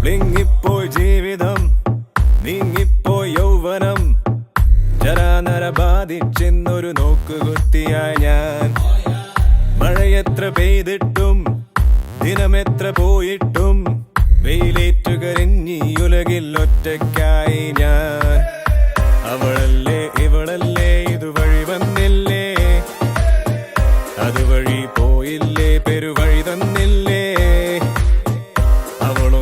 പ്ലിങ്ങിപ്പോയി ജീവിതം, നീങ്ങിപ്പോയി യൗവനം, ജരാനര ബാധിച്ചെന്നൊരു നോക്കുകുത്തിയായി ഞാൻ. മഴയെത്ര പെയ്തിട്ടും ദിനമെത്ര പോയിട്ടും വെയിലേറ്റുകരഞ്ഞി ഉലകിൽ ഒറ്റയ്ക്കായി ഞാൻ. അവളല്ലേ ഇവളല്ലേ ഇതുവഴി വന്നില്ലേ, അതുവഴി പോയില്ലേ, പെരുവഴി തന്നില്ലേ. അവളോ